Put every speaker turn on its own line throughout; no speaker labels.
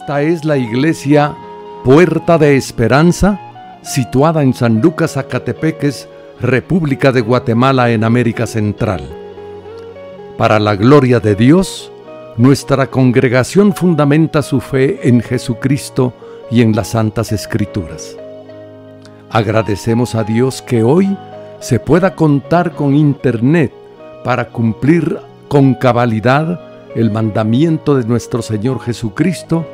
Esta es la iglesia Puerta de Esperanza, situada en San Lucas, Zacatepeques, República de Guatemala, en América Central. Para la gloria de Dios, nuestra congregación fundamenta su fe en Jesucristo y en las Santas Escrituras. Agradecemos a Dios que hoy se pueda contar con Internet para cumplir con cabalidad el mandamiento de nuestro Señor Jesucristo,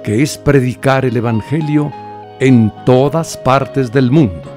que es predicar el Evangelio en todas partes del mundo.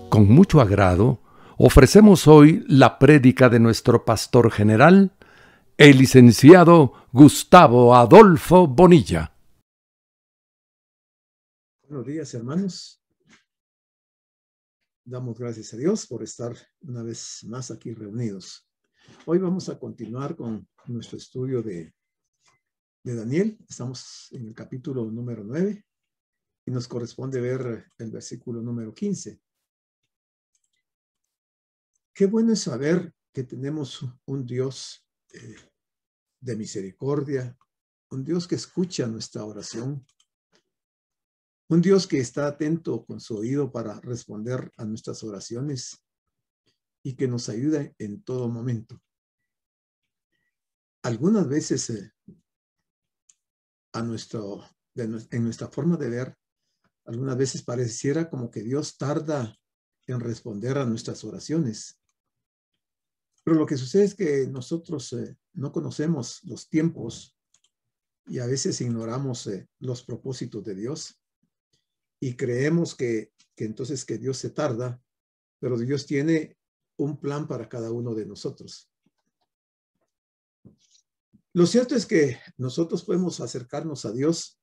Con mucho agrado, ofrecemos hoy la prédica de nuestro pastor general, el licenciado Gustavo Adolfo Bonilla.
Buenos días, hermanos. Damos gracias a Dios por estar una vez más aquí reunidos. Hoy vamos a continuar con nuestro estudio de Daniel. Estamos en el capítulo número 9 y nos corresponde ver el versículo número 15. Qué bueno es saber que tenemos un Dios de misericordia, un Dios que escucha nuestra oración, un Dios que está atento con su oído para responder a nuestras oraciones y que nos ayuda en todo momento. Algunas veces en nuestra forma de ver, algunas veces pareciera como que Dios tarda en responder a nuestras oraciones. Pero lo que sucede es que nosotros no conocemos los tiempos y a veces ignoramos los propósitos de Dios y creemos que entonces que Dios se tarda, pero Dios tiene un plan para cada uno de nosotros. Lo cierto es que nosotros podemos acercarnos a Dios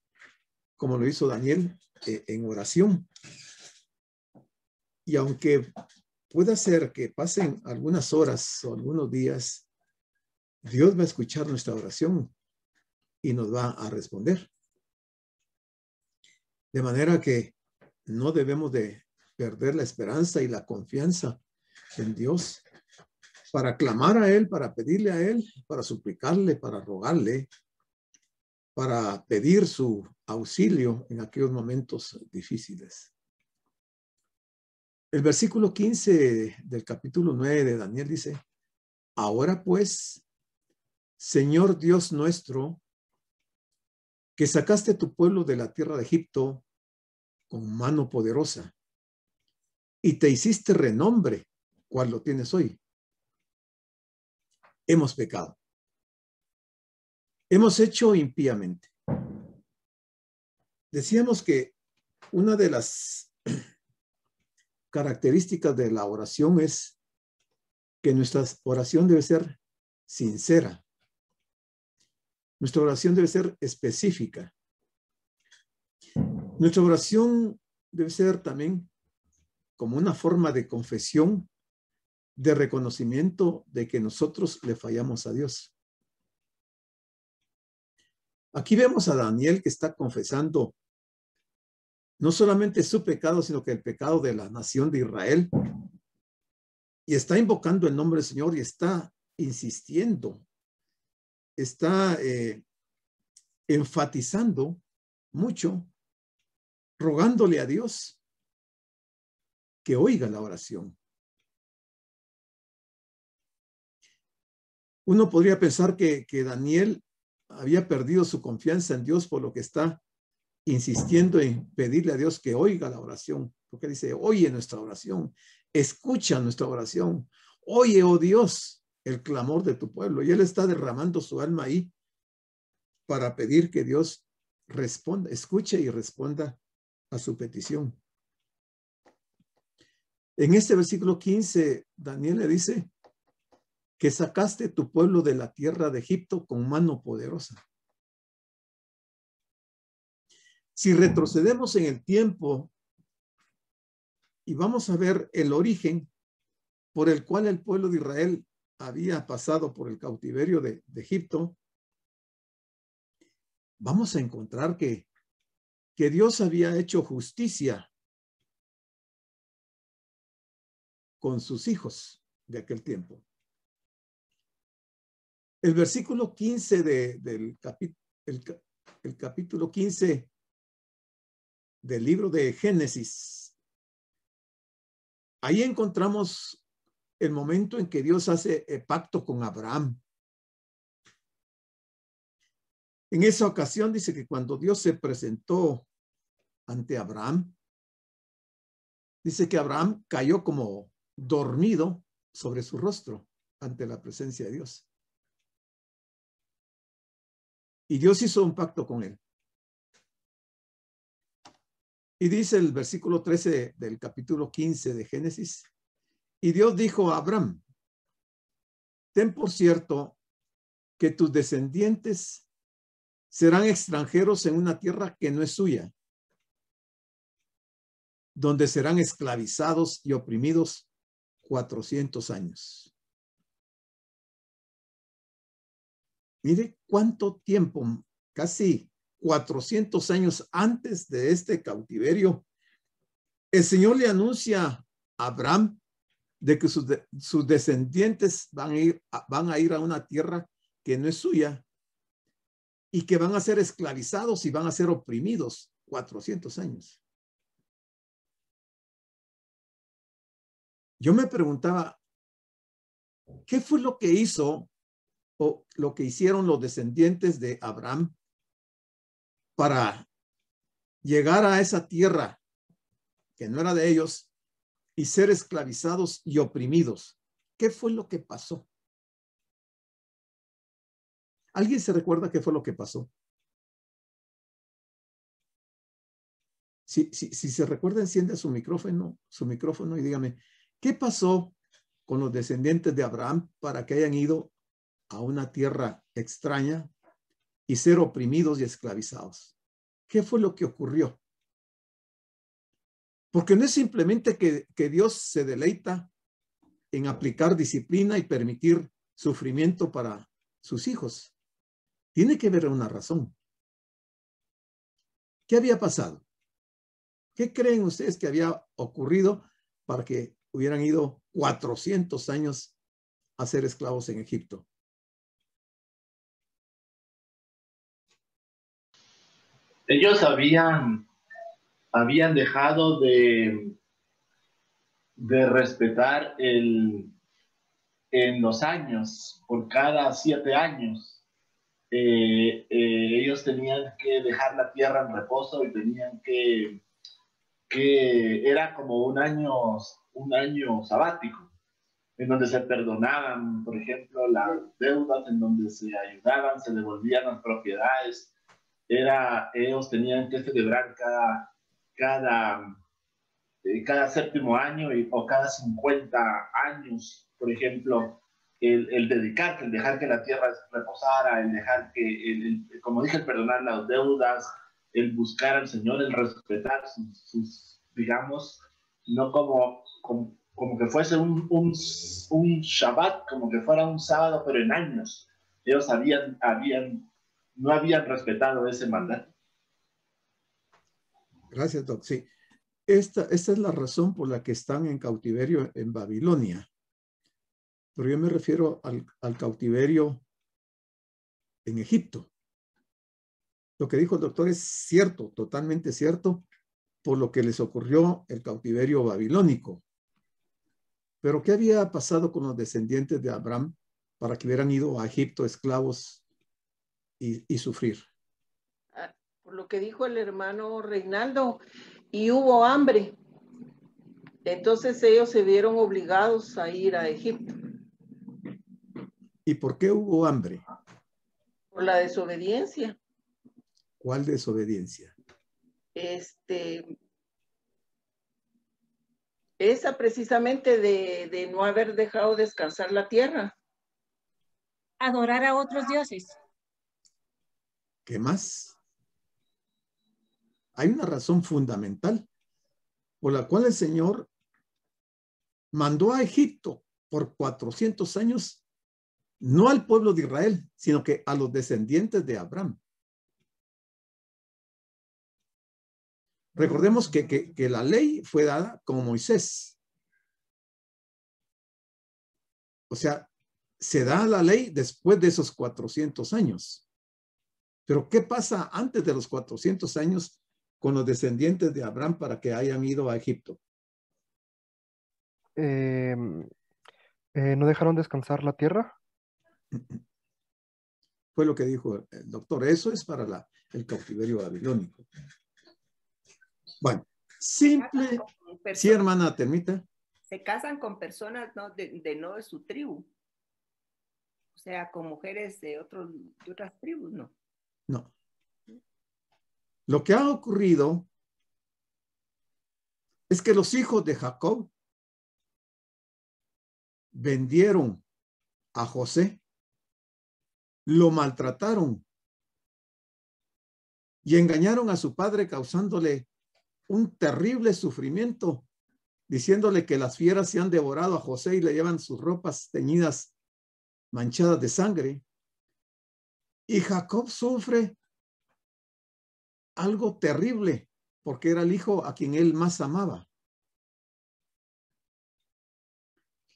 como lo hizo Daniel en oración. Y aunque puede ser que pasen algunas horas o algunos días, Dios va a escuchar nuestra oración y nos va a responder. De manera que no debemos de perder la esperanza y la confianza en Dios para clamar a Él, para pedirle a Él, para suplicarle, para rogarle, para pedir su auxilio en aquellos momentos difíciles. El versículo 15 del capítulo 9 de Daniel dice: ahora pues, Señor Dios nuestro, que sacaste tu pueblo de la tierra de Egipto con mano poderosa y te hiciste renombre, cual lo tienes hoy. Hemos pecado. Hemos hecho impíamente. Decíamos que una de las características de la oración es que nuestra oración debe ser sincera. Nuestra oración debe ser específica. Nuestra oración debe ser también como una forma de confesión, de reconocimiento de que nosotros le fallamos a Dios. Aquí vemos a Daniel que está confesando no solamente su pecado, sino que el pecado de la nación de Israel. Y está invocando el nombre del Señor y está insistiendo, está enfatizando mucho, rogándole a Dios que oiga la oración. Uno podría pensar que Daniel había perdido su confianza en Dios, por lo que está insistiendo en pedirle a Dios que oiga la oración, porque dice: oye nuestra oración, escucha nuestra oración, oye, oh Dios, el clamor de tu pueblo. Y él está derramando su alma ahí para pedir que Dios responda, escuche y responda a su petición. En este versículo 15, Daniel le dice que sacaste tu pueblo de la tierra de Egipto con mano poderosa. Si retrocedemos en el tiempo y vamos a ver el origen por el cual el pueblo de Israel había pasado por el cautiverio de Egipto, vamos a encontrar que Dios había hecho justicia con sus hijos de aquel tiempo. El versículo 15 del capítulo 15 del libro de Génesis, ahí encontramos el momento en que Dios hace el pacto con Abraham. En esa ocasión dice que cuando Dios se presentó ante Abraham, dice que Abraham cayó como dormido sobre su rostro ante la presencia de Dios. Y Dios hizo un pacto con él. Y dice el versículo 13 del capítulo 15 de Génesis, y Dios dijo a Abraham, ten por cierto que tus descendientes serán extranjeros en una tierra que no es suya, donde serán esclavizados y oprimidos 400 años. Mire cuánto tiempo, casi 400 años antes de este cautiverio, el Señor le anuncia a Abraham de que sus descendientes van a ir a una tierra que no es suya y que van a ser esclavizados y van a ser oprimidos 400 años. Yo me preguntaba, ¿qué fue lo que hizo o lo que hicieron los descendientes de Abraham para llegar a esa tierra que no era de ellos y ser esclavizados y oprimidos? ¿Qué fue lo que pasó? ¿Alguien se recuerda qué fue lo que pasó? Si se recuerda, encienda su micrófono y dígame, ¿qué pasó con los descendientes de Abraham para que hayan ido a una tierra extraña y ser oprimidos y esclavizados? ¿Qué fue lo que ocurrió? Porque no es simplemente que Dios se deleita en aplicar disciplina y permitir sufrimiento para sus hijos. Tiene que haber una razón. ¿Qué había pasado? ¿Qué creen ustedes que había ocurrido para que hubieran ido 400 años a ser esclavos en Egipto?
Ellos habían dejado de respetar en los años, por cada 7 años, ellos tenían que dejar la tierra en reposo y tenían que era como un año sabático, en donde se perdonaban, por ejemplo, las deudas, en donde se ayudaban, se devolvían las propiedades. Ellos tenían que celebrar cada séptimo año o cada 50 años, por ejemplo, el dejar que la tierra reposara, el dejar que, como dije, el perdonar las deudas, el buscar al Señor, el respetar sus digamos, no como que fuese un Shabbat, como que fuera un sábado, pero en años. Ellos no habían respetado ese mandato.
Gracias, Doc. Sí, esta es la razón por la que están en cautiverio en Babilonia. Pero yo me refiero al cautiverio en Egipto. Lo que dijo el doctor es cierto, totalmente cierto, por lo que les ocurrió el cautiverio babilónico. Pero ¿qué había pasado con los descendientes de Abraham para que hubieran ido a Egipto esclavos y sufrir?
Por lo que dijo el hermano Reinaldo, y hubo hambre. Entonces ellos se vieron obligados a ir a Egipto.
¿Y por qué hubo hambre?
Por la desobediencia.
¿Cuál desobediencia?
Esa precisamente de no haber dejado descansar la tierra.
adorar a otros dioses.
¿Qué más? Hay una razón fundamental por la cual el Señor mandó a Egipto por 400 años, no al pueblo de Israel, sino que a los descendientes de Abraham. Recordemos que la ley fue dada con Moisés. O sea, se da la ley después de esos 400 años. Pero ¿qué pasa antes de los 400 años con los descendientes de Abraham para que hayan ido a Egipto?
¿No dejaron descansar la tierra?
Fue lo que dijo el doctor. Eso es para el cautiverio babilónico. Bueno, simple. Sí, hermana Termita.
Se casan con personas no de su tribu. O sea, con mujeres de otras tribus, ¿no?
No. Lo que ha ocurrido es que los hijos de Jacob vendieron a José, lo maltrataron y engañaron a su padre causándole un terrible sufrimiento, diciéndole que las fieras se han devorado a José y le llevan sus ropas teñidas, manchadas de sangre. Y Jacob sufre algo terrible porque era el hijo a quien él más amaba.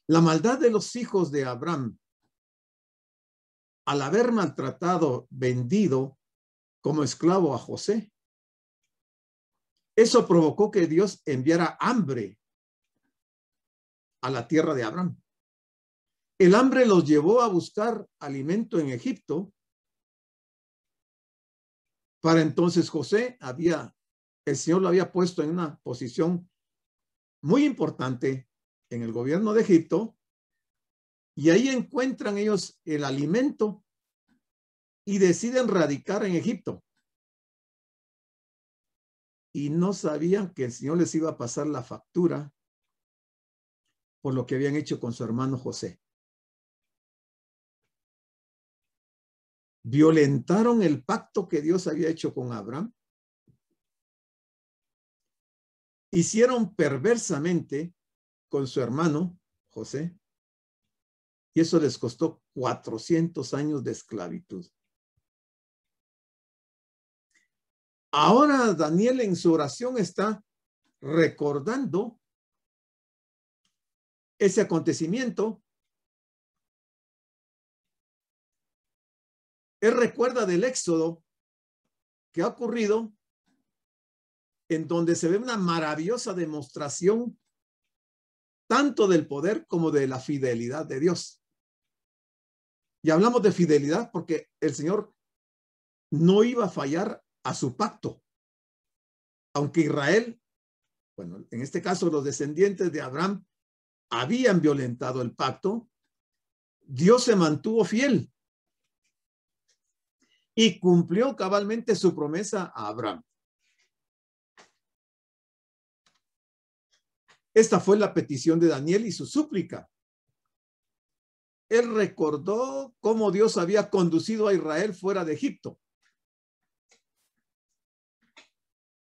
La maldad de los hijos de Abraham, al haber maltratado, vendido como esclavo a José, eso provocó que Dios enviara hambre a la tierra de Abraham. El hambre los llevó a buscar alimento en Egipto. Para entonces José el Señor lo había puesto en una posición muy importante en el gobierno de Egipto, y ahí encuentran ellos el alimento y deciden radicar en Egipto. Y no sabían que el Señor les iba a pasar la factura por lo que habían hecho con su hermano José. Violentaron el pacto que Dios había hecho con Abraham. Hicieron perversamente con su hermano José. Y eso les costó 400 años de esclavitud. Ahora Daniel en su oración está recordando ese acontecimiento. Él recuerda del éxodo que ha ocurrido, en donde se ve una maravillosa demostración tanto del poder como de la fidelidad de Dios. Y hablamos de fidelidad porque el Señor no iba a fallar a su pacto. Aunque Israel, bueno, en este caso los descendientes de Abraham, habían violentado el pacto, Dios se mantuvo fiel y cumplió cabalmente su promesa a Abraham. Esta fue la petición de Daniel y su súplica. Él recordó cómo Dios había conducido a Israel fuera de Egipto.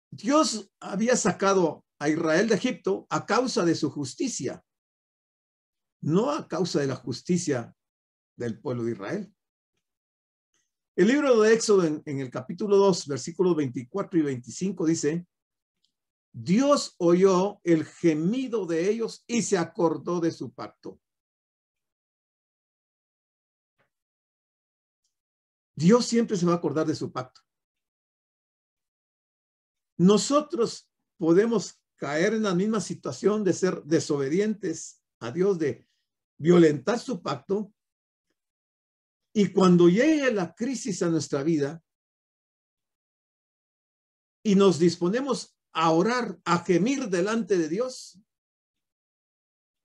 Dios había sacado a Israel de Egipto a causa de su justicia, no a causa de la justicia del pueblo de Israel. El libro de Éxodo en el capítulo 2, versículos 24 y 25 dice: Dios oyó el gemido de ellos y se acordó de su pacto. Dios siempre se va a acordar de su pacto. Nosotros podemos caer en la misma situación de ser desobedientes a Dios, de violentar su pacto, y cuando llegue la crisis a nuestra vida y nos disponemos a orar, a gemir delante de Dios,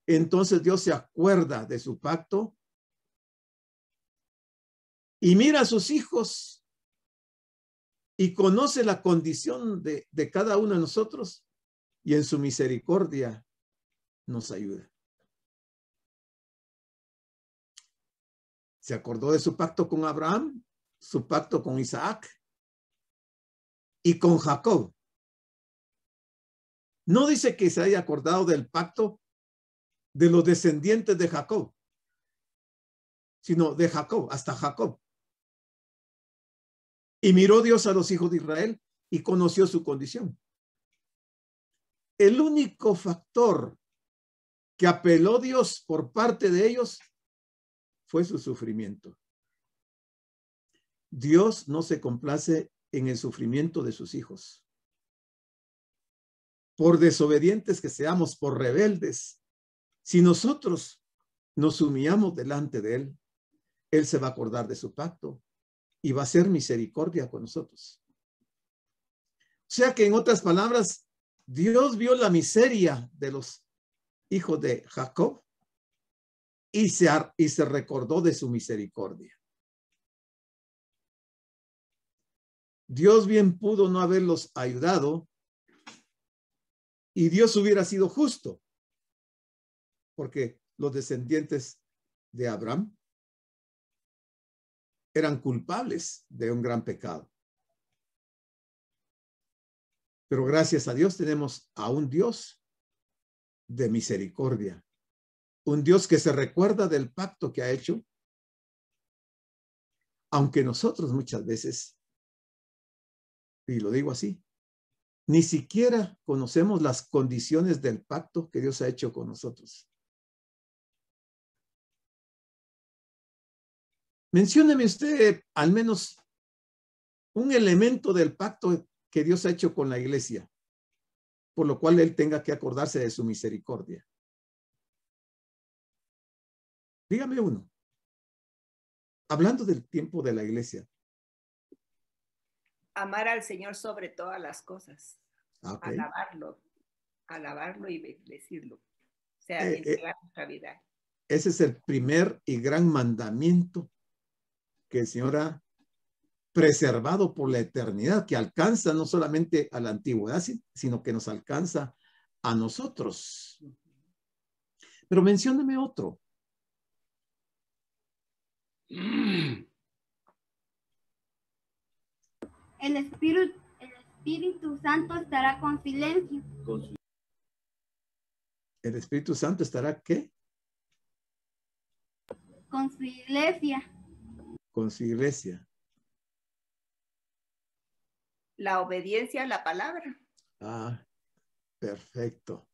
entonces Dios se acuerda de su pacto y mira a sus hijos y conoce la condición de cada uno de nosotros, y en su misericordia nos ayuda. Se acordó de su pacto con Abraham, su pacto con Isaac y con Jacob. No dice que se haya acordado del pacto de los descendientes de Jacob, sino de Jacob, hasta Jacob. Y miró Dios a los hijos de Israel y conoció su condición. El único factor que apeló Dios por parte de ellos fue su sufrimiento. Dios no se complace en el sufrimiento de sus hijos. Por desobedientes que seamos, por rebeldes, si nosotros nos humillamos delante de Él, Él se va a acordar de su pacto y va a hacer misericordia con nosotros. O sea que, en otras palabras, Dios vio la miseria de los hijos de Jacob y se recordó de su misericordia. Dios bien pudo no haberlos ayudado y Dios hubiera sido justo, porque los descendientes de Abraham eran culpables de un gran pecado. Pero gracias a Dios tenemos a un Dios de misericordia, un Dios que se recuerda del pacto que ha hecho, aunque nosotros muchas veces, y lo digo así, ni siquiera conocemos las condiciones del pacto que Dios ha hecho con nosotros. Mencióneme usted al menos un elemento del pacto que Dios ha hecho con la iglesia, por lo cual Él tenga que acordarse de su misericordia. Dígame uno. Hablando del tiempo de la iglesia.
Amar al Señor sobre todas las cosas.
Okay.
Alabarlo y bendecirlo. O sea, entregar nuestra vida.
Ese es el primer y gran mandamiento que el Señor ha preservado por la eternidad, que alcanza no solamente a la antigüedad, sino que nos alcanza a nosotros. Pero mencióneme otro.
El Espíritu Santo estará con silencio.
¿El Espíritu Santo estará qué?
Con su iglesia.
Con su iglesia.
La obediencia a la palabra.
Ah, perfecto.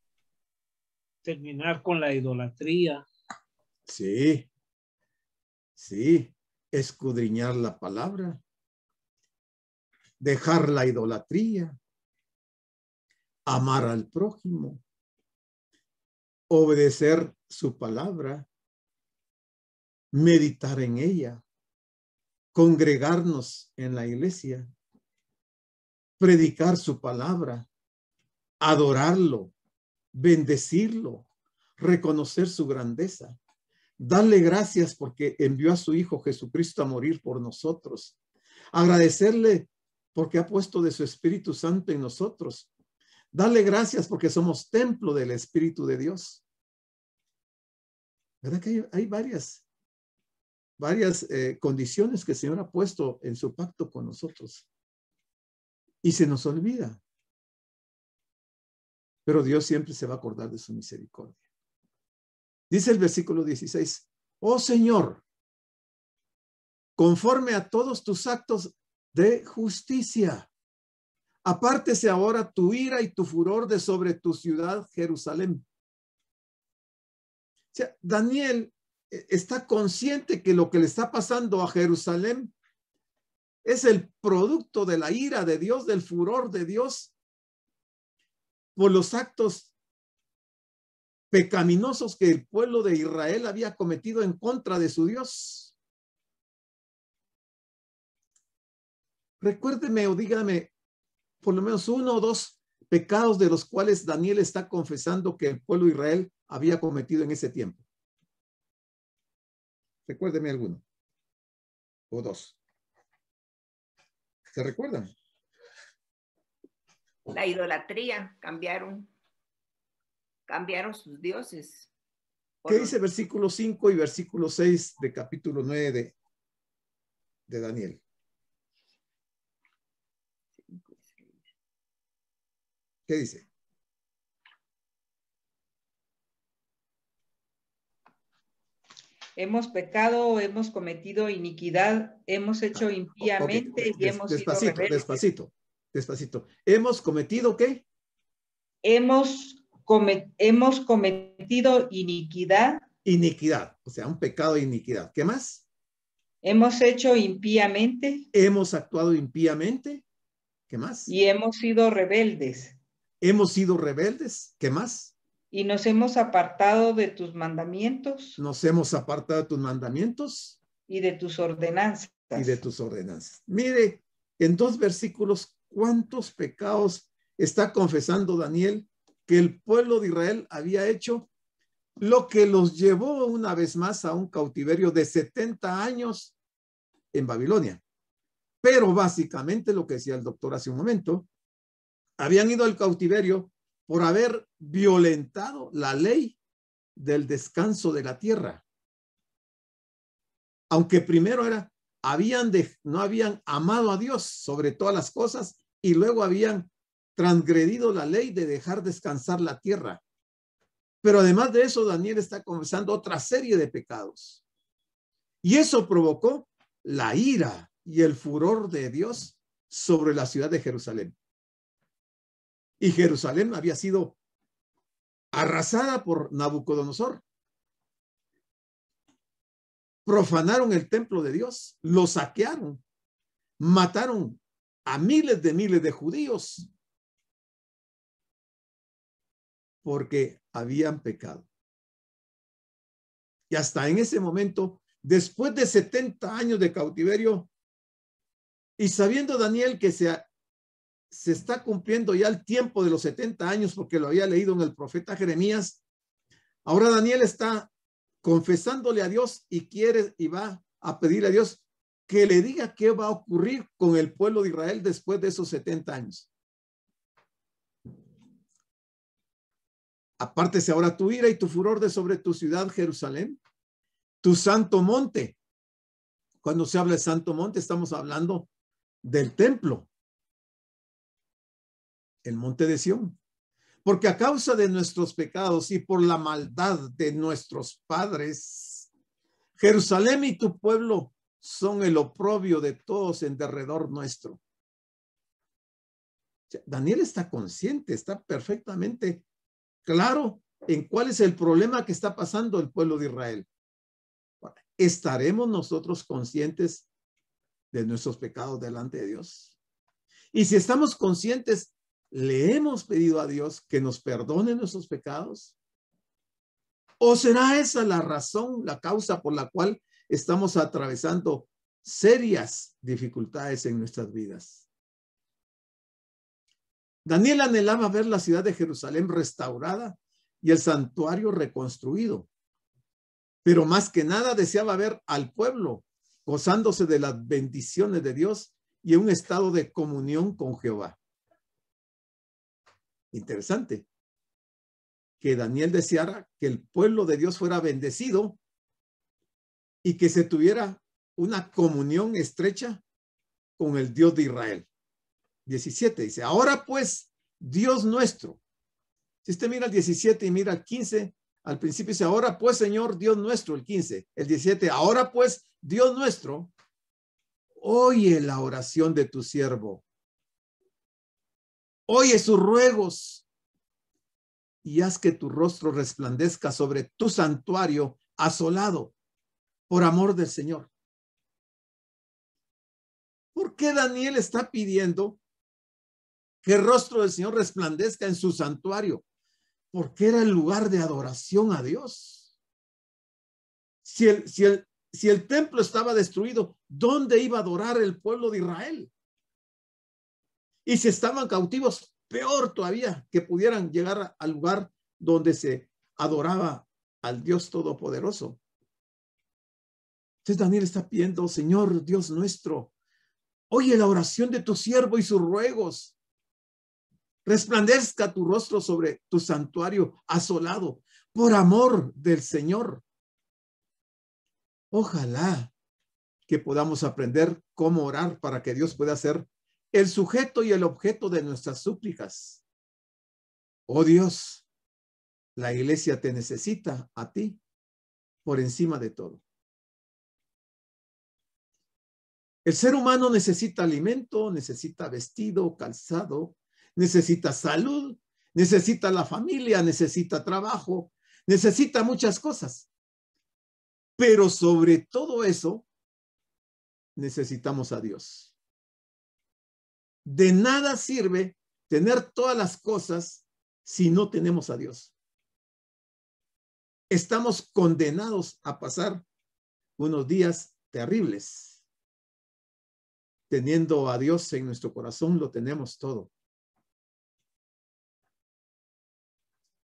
Terminar con la idolatría.
Sí. Sí. Escudriñar la palabra. Dejar la idolatría. Amar al prójimo. Obedecer su palabra. Meditar en ella. Congregarnos en la iglesia. Predicar su palabra, adorarlo, bendecirlo, reconocer su grandeza, darle gracias porque envió a su Hijo Jesucristo a morir por nosotros, agradecerle porque ha puesto de su Espíritu Santo en nosotros, darle gracias porque somos templo del Espíritu de Dios. ¿Verdad que hay varias condiciones que el Señor ha puesto en su pacto con nosotros? Y se nos olvida. Pero Dios siempre se va a acordar de su misericordia. Dice el versículo 16, oh Señor, conforme a todos tus actos de justicia, apártese ahora tu ira y tu furor de sobre tu ciudad, Jerusalén. O sea, Daniel está consciente que lo que le está pasando a Jerusalén es el producto de la ira de Dios, del furor de Dios por los actos pecaminosos que el pueblo de Israel había cometido en contra de su Dios. Recuérdeme o dígame por lo menos uno o dos pecados de los cuales Daniel está confesando que el pueblo de Israel había cometido en ese tiempo. Recuérdeme alguno o dos. ¿Se recuerdan?
La idolatría, cambiaron sus dioses
¿Qué dice versículo 5 y versículo 6 de capítulo 9 de Daniel? ¿Qué dice?
Hemos pecado, hemos cometido iniquidad, hemos hecho impíamente y hemos sido rebeldes.
Despacito. ¿Hemos cometido qué?
Hemos cometido iniquidad.
Iniquidad, o sea, un pecado de iniquidad. ¿Qué más?
Hemos hecho impíamente.
Hemos actuado impíamente. ¿Qué más?
Y hemos sido rebeldes.
Hemos sido rebeldes. ¿Qué más?
Y nos hemos apartado de tus mandamientos.
Nos hemos apartado de tus mandamientos.
Y de tus ordenanzas.
Mire, en 2 versículos, ¿cuántos pecados está confesando Daniel que el pueblo de Israel había hecho? Lo que los llevó una vez más a un cautiverio de 70 años en Babilonia. Pero básicamente lo que decía el doctor hace un momento, habían ido al cautiverio por haber violentado la ley del descanso de la tierra. Aunque primero no habían amado a Dios sobre todas las cosas y luego habían transgredido la ley de dejar descansar la tierra. Pero además de eso, Daniel está confesando otra serie de pecados. Y eso provocó la ira y el furor de Dios sobre la ciudad de Jerusalén. Y Jerusalén había sido arrasada por Nabucodonosor. Profanaron el templo de Dios, lo saquearon, mataron a miles de judíos porque habían pecado. Y hasta en ese momento, después de 70 años de cautiverio, y sabiendo Daniel que se está cumpliendo ya el tiempo de los 70 años, porque lo había leído en el profeta Jeremías, ahora Daniel está confesándole a Dios y va a pedirle a Dios que le diga qué va a ocurrir con el pueblo de Israel después de esos 70 años. Apártese ahora tu ira y tu furor de sobre tu ciudad, Jerusalén, tu santo monte. Cuando se habla de santo monte, estamos hablando del templo, el monte de Sión. Porque a causa de nuestros pecados y por la maldad de nuestros padres, Jerusalén y tu pueblo son el oprobio de todos en derredor nuestro. Daniel está consciente, está perfectamente claro en cuál es el problema que está pasando el pueblo de Israel. ¿Estaremos nosotros conscientes de nuestros pecados delante de Dios? Y si estamos conscientes, ¿le hemos pedido a Dios que nos perdone nuestros pecados? ¿O será esa la razón, la causa por la cual estamos atravesando serias dificultades en nuestras vidas? Daniel anhelaba ver la ciudad de Jerusalén restaurada y el santuario reconstruido. Pero más que nada deseaba ver al pueblo gozándose de las bendiciones de Dios y en un estado de comunión con Jehová. Interesante que Daniel deseara que el pueblo de Dios fuera bendecido y que se tuviera una comunión estrecha con el Dios de Israel. 17 dice, ahora pues, Dios nuestro. Si usted mira el 17 y mira el 15, al principio dice, ahora pues, Señor, Dios nuestro, el 15. El 17, ahora pues, Dios nuestro, oye la oración de tu siervo. Oye sus ruegos y haz que tu rostro resplandezca sobre tu santuario asolado por amor del Señor. ¿Por qué Daniel está pidiendo que el rostro del Señor resplandezca en su santuario? Porque era el lugar de adoración a Dios. Si el templo estaba destruido, ¿dónde iba a adorar el pueblo de Israel? Y si estaban cautivos, peor todavía, que pudieran llegar al lugar donde se adoraba al Dios Todopoderoso. Entonces Daniel está pidiendo, Señor Dios nuestro, oye la oración de tu siervo y sus ruegos. Resplandezca tu rostro sobre tu santuario asolado por amor del Señor. Ojalá que podamos aprender cómo orar para que Dios pueda ser el sujeto y el objeto de nuestras súplicas. Oh Dios, la iglesia te necesita a ti por encima de todo. El ser humano necesita alimento, necesita vestido, calzado, necesita salud, necesita la familia, necesita trabajo, necesita muchas cosas. Pero sobre todo eso, necesitamos a Dios. De nada sirve tener todas las cosas si no tenemos a Dios. Estamos condenados a pasar unos días terribles. Teniendo a Dios en nuestro corazón, lo tenemos todo.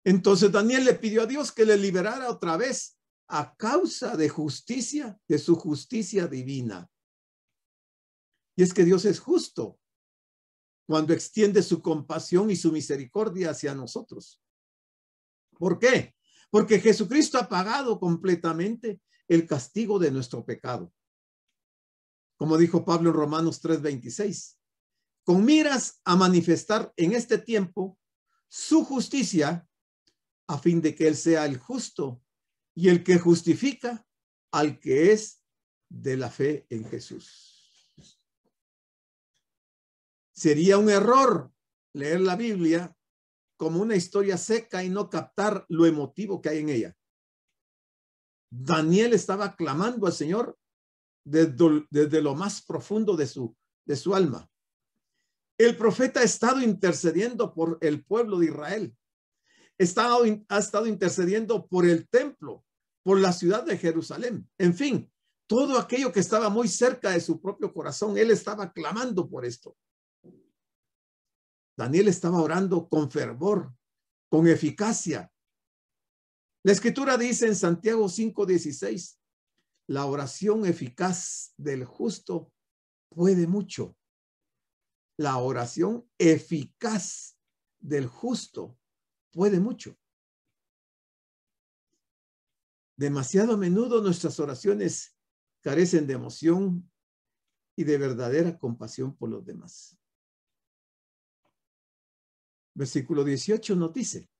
Entonces Daniel le pidió a Dios que le liberara otra vez a causa de justicia, de su justicia divina. Y es que Dios es justo cuando extiende su compasión y su misericordia hacia nosotros. ¿Por qué? Porque Jesucristo ha pagado completamente el castigo de nuestro pecado. Como dijo Pablo en Romanos 3:26, con miras a manifestar en este tiempo su justicia, a fin de que Él sea el justo y el que justifica al que es de la fe en Jesús. Sería un error leer la Biblia como una historia seca y no captar lo emotivo que hay en ella. Daniel estaba clamando al Señor desde lo más profundo de su alma. El profeta ha estado intercediendo por el pueblo de Israel. Ha estado intercediendo por el templo, por la ciudad de Jerusalén. En fin, todo aquello que estaba muy cerca de su propio corazón, él estaba clamando por esto. Daniel estaba orando con fervor, con eficacia. La escritura dice en Santiago 5:16, la oración eficaz del justo puede mucho. La oración eficaz del justo puede mucho. Demasiado a menudo nuestras oraciones carecen de emoción y de verdadera compasión por los demás. Versículo 18 nos dice,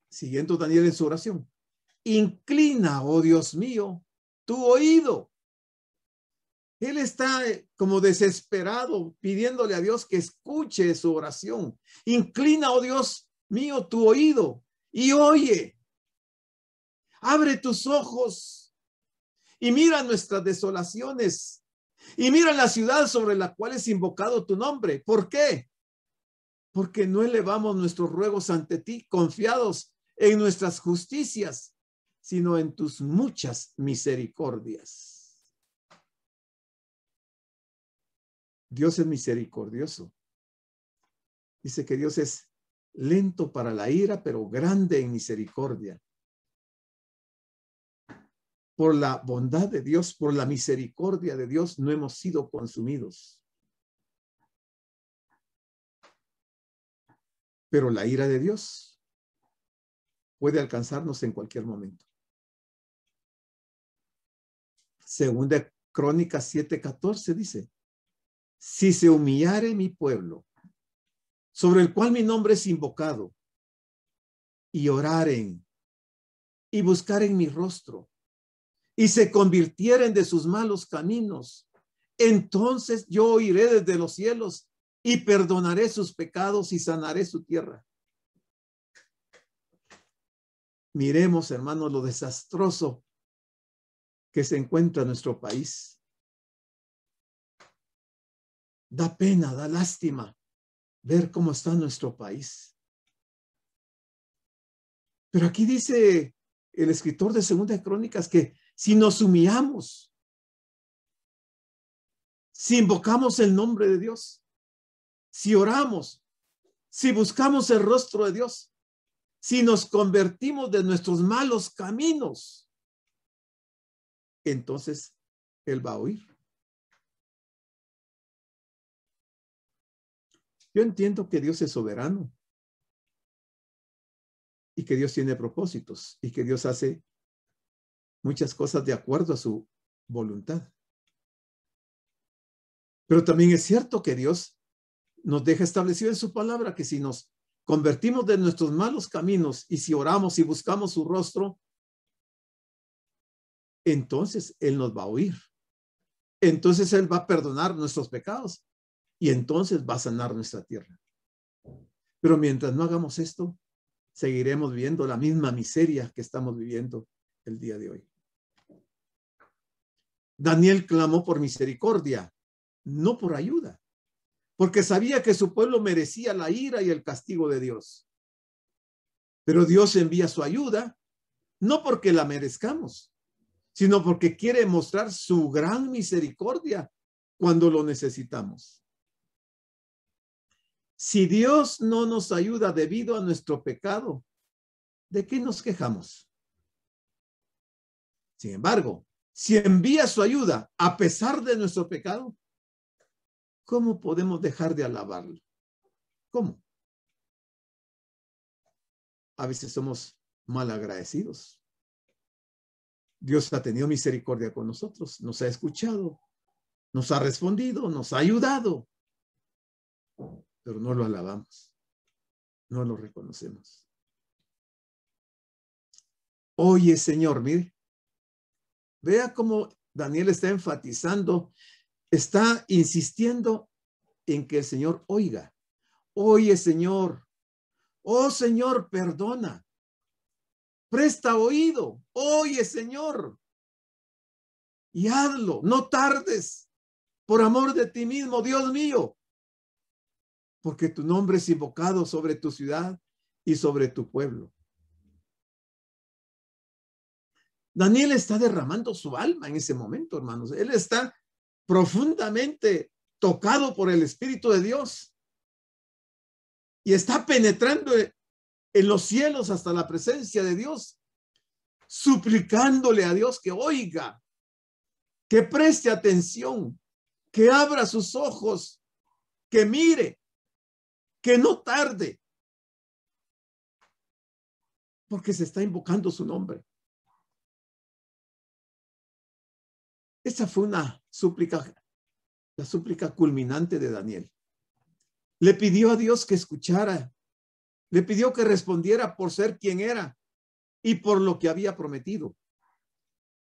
siguiendo Daniel en su oración, inclina, oh Dios mío, tu oído. Él está como desesperado pidiéndole a Dios que escuche su oración. Inclina, oh Dios mío, tu oído y oye. Abre tus ojos y mira nuestras desolaciones y mira la ciudad sobre la cual es invocado tu nombre. ¿Por qué? Porque no elevamos nuestros ruegos ante ti confiados en nuestras justicias, sino en tus muchas misericordias. Dios es misericordioso. Dice que Dios es lento para la ira, pero grande en misericordia. Por la bondad de Dios, por la misericordia de Dios, no hemos sido consumidos. Pero la ira de Dios puede alcanzarnos en cualquier momento. Segunda Crónicas 7:14 dice, si se humillare mi pueblo, sobre el cual mi nombre es invocado, y oraren, y buscaren mi rostro, y se convirtieren de sus malos caminos, entonces yo oiré desde los cielos y perdonaré sus pecados y sanaré su tierra. Miremos, hermanos, lo desastroso que se encuentra en nuestro país. Da pena, da lástima ver cómo está nuestro país. Pero aquí dice el escritor de Segunda Crónicas que si nos humillamos, si invocamos el nombre de Dios, si oramos, si buscamos el rostro de Dios, si nos convertimos de nuestros malos caminos, entonces Él va a oír. Yo entiendo que Dios es soberano y que Dios tiene propósitos y que Dios hace muchas cosas de acuerdo a su voluntad. Pero también es cierto que Dios nos deja establecido en su palabra que si nos convertimos de nuestros malos caminos y si oramos y buscamos su rostro, entonces Él nos va a oír. Entonces Él va a perdonar nuestros pecados y entonces va a sanar nuestra tierra. Pero mientras no hagamos esto, seguiremos viviendo la misma miseria que estamos viviendo el día de hoy. Daniel clamó por misericordia, no por ayuda, porque sabía que su pueblo merecía la ira y el castigo de Dios. Pero Dios envía su ayuda, no porque la merezcamos, sino porque quiere mostrar su gran misericordia cuando lo necesitamos. Si Dios no nos ayuda debido a nuestro pecado, ¿de qué nos quejamos? Sin embargo, si envía su ayuda a pesar de nuestro pecado, ¿cómo podemos dejar de alabarlo? ¿Cómo? A veces somos mal agradecidos. Dios ha tenido misericordia con nosotros, nos ha escuchado, nos ha respondido, nos ha ayudado, pero no lo alabamos, no lo reconocemos. Oye, Señor, mire, vea cómo Daniel está enfatizando, está insistiendo en que el Señor oiga. Oye, Señor, oh Señor, perdona. Presta oído, oye, Señor, y hazlo, no tardes, por amor de ti mismo, Dios mío, porque tu nombre es invocado sobre tu ciudad y sobre tu pueblo. Daniel está derramando su alma en ese momento, hermanos. Él está profundamente tocado por el Espíritu de Dios y está penetrando en los cielos hasta la presencia de Dios, suplicándole a Dios que oiga, que preste atención, que abra sus ojos, que mire, que no tarde, porque se está invocando su nombre. Esa fue una súplica, la súplica culminante de Daniel. Le pidió a Dios que escuchara, le pidió que respondiera por ser quien era y por lo que había prometido.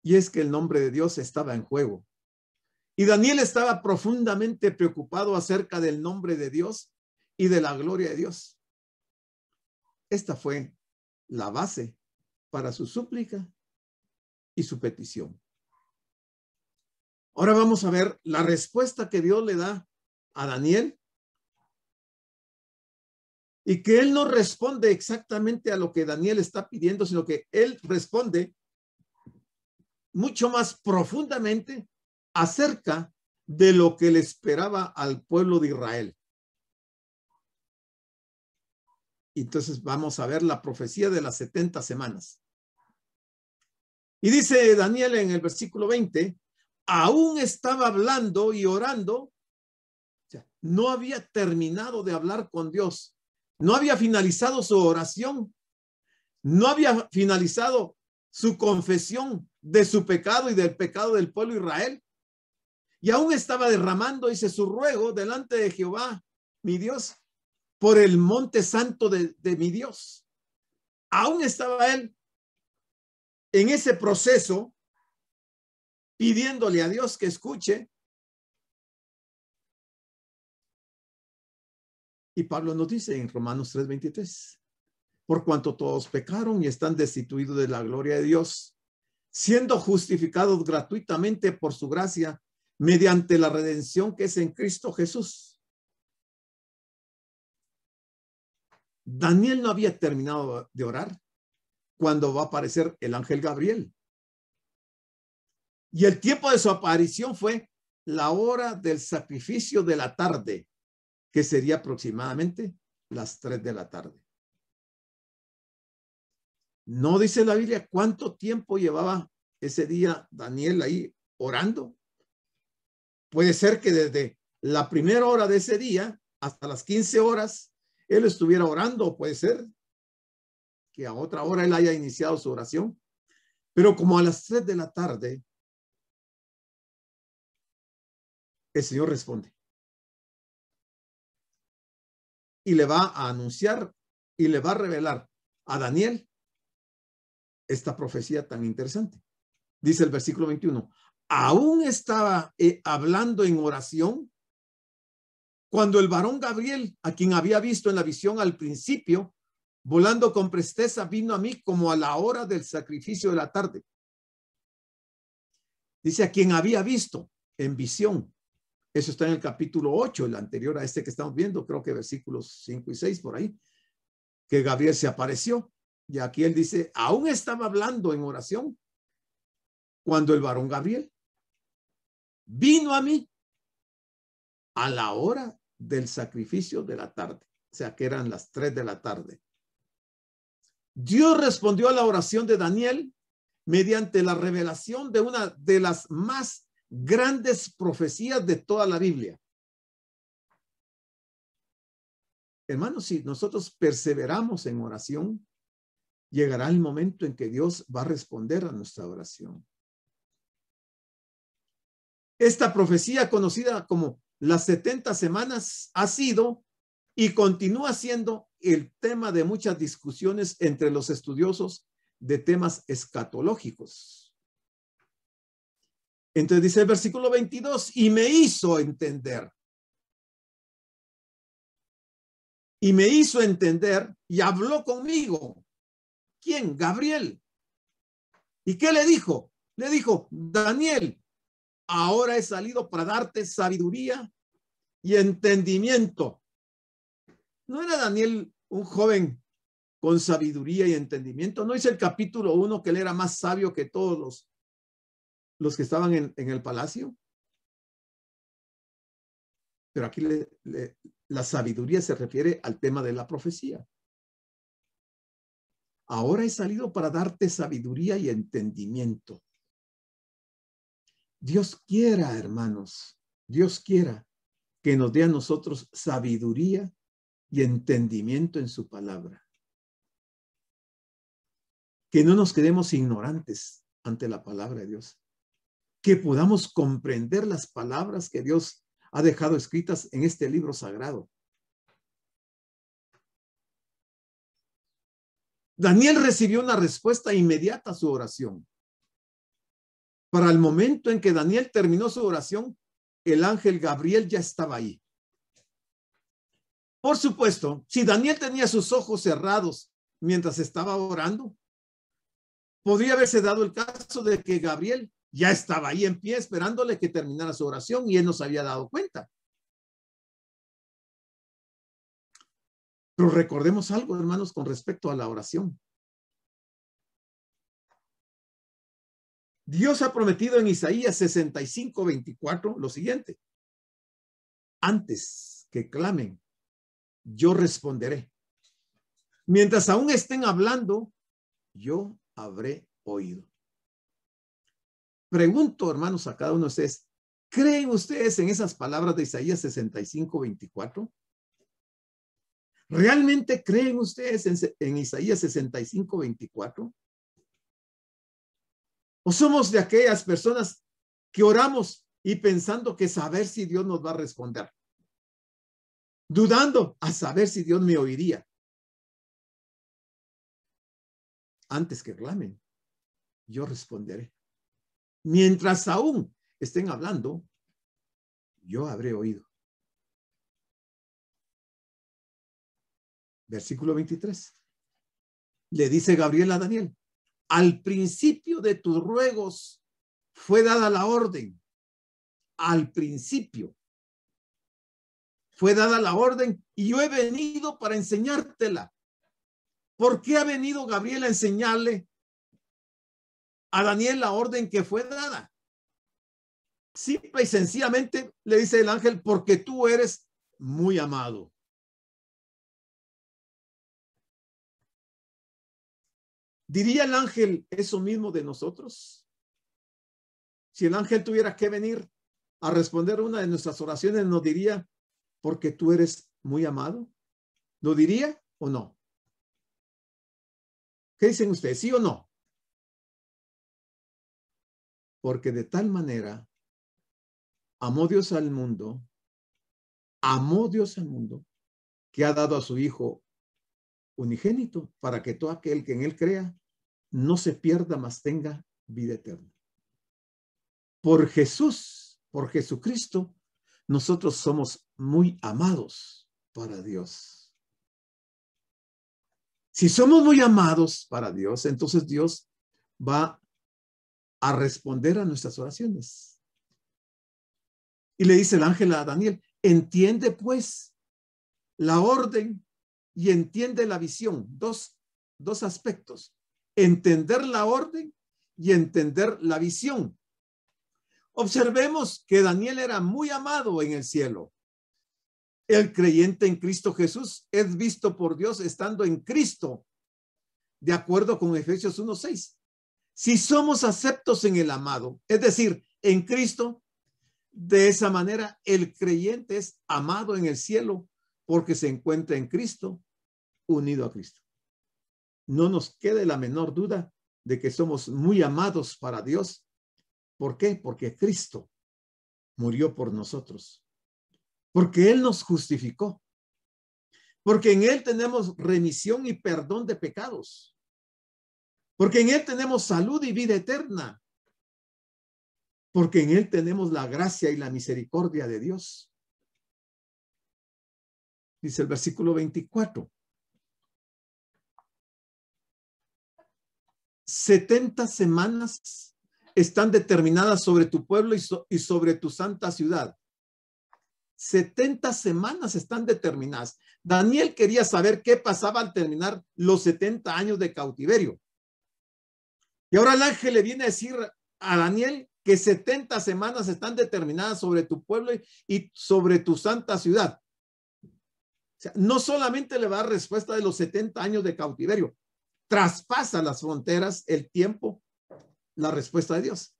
Y es que el nombre de Dios estaba en juego. Y Daniel estaba profundamente preocupado acerca del nombre de Dios y de la gloria de Dios. Esta fue la base para su súplica y su petición. Ahora vamos a ver la respuesta que Dios le da a Daniel y que él no responde exactamente a lo que Daniel está pidiendo, sino que él responde mucho más profundamente acerca de lo que le esperaba al pueblo de Israel. Entonces vamos a ver la profecía de las 70 semanas. Y dice Daniel en el versículo 20, aún estaba hablando y orando, o sea, no había terminado de hablar con Dios, no había finalizado su oración, no había finalizado su confesión de su pecado y del pecado del pueblo de Israel, y aún estaba derramando, dice, su ruego delante de Jehová, mi Dios, por el monte santo de mi Dios. Aún estaba él en ese proceso, pidiéndole a Dios que escuche. Y Pablo nos dice en Romanos 3:23, por cuanto todos pecaron y están destituidos de la gloria de Dios, siendo justificados gratuitamente por su gracia, mediante la redención que es en Cristo Jesús. Daniel no había terminado de orar cuando va a aparecer el ángel Gabriel. Y el tiempo de su aparición fue la hora del sacrificio de la tarde, que sería aproximadamente las 3 de la tarde. No dice la Biblia cuánto tiempo llevaba ese día Daniel ahí orando. Puede ser que desde la primera hora de ese día hasta las 15 horas él estuviera orando, puede ser. que a otra hora él haya iniciado su oración, pero como a las 3 de la tarde, el Señor responde y le va a anunciar y le va a revelar a Daniel esta profecía tan interesante. Dice el versículo 21, aún estaba hablando en oración cuando el varón Gabriel, a quien había visto en la visión al principio, volando con presteza, vino a mí como a la hora del sacrificio de la tarde. Dice a quien había visto en visión. Eso está en el capítulo 8, el anterior a este que estamos viendo, creo que versículos 5 y 6 por ahí, que Gabriel se apareció. Y aquí él dice, aún estaba hablando en oración cuando el varón Gabriel vino a mí a la hora del sacrificio de la tarde. O sea, que eran las 3 de la tarde. Dios respondió a la oración de Daniel mediante la revelación de una de las más grandes profecías de toda la Biblia. Hermanos, si nosotros perseveramos en oración, llegará el momento en que Dios va a responder a nuestra oración. Esta profecía, conocida como las 70 semanas, ha sido y continúa siendo el tema de muchas discusiones entre los estudiosos de temas escatológicos. Entonces dice el versículo 22, y me hizo entender. Y me hizo entender y habló conmigo. ¿Quién? Gabriel. ¿Y qué le dijo? Le dijo, Daniel, ahora he salido para darte sabiduría y entendimiento. ¿No era Daniel un joven con sabiduría y entendimiento? ¿No dice el capítulo 1 que él era más sabio que todos los que estaban en el palacio? Pero aquí la sabiduría se refiere al tema de la profecía. Ahora he salido para darte sabiduría y entendimiento. Dios quiera, hermanos, Dios quiera que nos dé a nosotros sabiduría y entendimiento en su palabra. Que no nos quedemos ignorantes ante la palabra de Dios. Que podamos comprender las palabras que Dios ha dejado escritas en este libro sagrado. Daniel recibió una respuesta inmediata a su oración. Para el momento en que Daniel terminó su oración, el ángel Gabriel ya estaba ahí. Por supuesto, si Daniel tenía sus ojos cerrados mientras estaba orando, podría haberse dado el caso de que Gabriel ya estaba ahí en pie esperándole que terminara su oración y él no se había dado cuenta. Pero recordemos algo, hermanos, con respecto a la oración. Dios ha prometido en Isaías 65:24 lo siguiente. Antes que clamen, yo responderé. Mientras aún estén hablando, yo habré oído. Pregunto, hermanos, a cada uno de ustedes, ¿creen ustedes en esas palabras de Isaías 65:24? ¿Realmente creen ustedes en Isaías 65:24? ¿O somos de aquellas personas que oramos y pensando que saber si Dios nos va a responder? Dudando a saber si Dios me oiría. Antes que clamen, yo responderé. Mientras aún estén hablando, yo habré oído. Versículo 23. Le dice Gabriel a Daniel, al principio de tus ruegos fue dada la orden. Al principio fue dada la orden y yo he venido para enseñártela. ¿Por qué ha venido Gabriel a enseñarle a Daniel la orden que fue dada? Simple y sencillamente le dice el ángel, porque tú eres muy amado. ¿Diría el ángel eso mismo de nosotros? Si el ángel tuviera que venir a responder una de nuestras oraciones, ¿nos diría, porque tú eres muy amado? ¿Lo diría o no? ¿Qué dicen ustedes? ¿Sí o no? Porque de tal manera amó Dios al mundo, que ha dado a su Hijo unigénito, para que todo aquel que en él crea no se pierda, mas tenga vida eterna. Por Jesús, por Jesucristo, nosotros somos muy amados para Dios. Si somos muy amados para Dios, entonces Dios va a responder a nuestras oraciones. Y le dice el ángel a Daniel, entiende pues la orden y entiende la visión. Dos aspectos. Entender la orden y entender la visión. Observemos que Daniel era muy amado en el cielo. El creyente en Cristo Jesús es visto por Dios estando en Cristo, de acuerdo con Efesios 1:6. Si somos aceptos en el amado, es decir, en Cristo, de esa manera el creyente es amado en el cielo porque se encuentra en Cristo, unido a Cristo. No nos quede la menor duda de que somos muy amados para Dios. ¿Por qué? Porque Cristo murió por nosotros. Porque Él nos justificó. Porque en Él tenemos remisión y perdón de pecados. Porque en Él tenemos salud y vida eterna. Porque en Él tenemos la gracia y la misericordia de Dios. Dice el versículo 24. 70 semanas están determinadas sobre tu pueblo y sobre tu santa ciudad. 70 semanas están determinadas. Daniel quería saber qué pasaba al terminar los 70 años de cautiverio. Y ahora el ángel le viene a decir a Daniel que 70 semanas están determinadas sobre tu pueblo y sobre tu santa ciudad. O sea, no solamente le va a dar respuesta de los 70 años de cautiverio, traspasa las fronteras, el tiempo, la respuesta de Dios.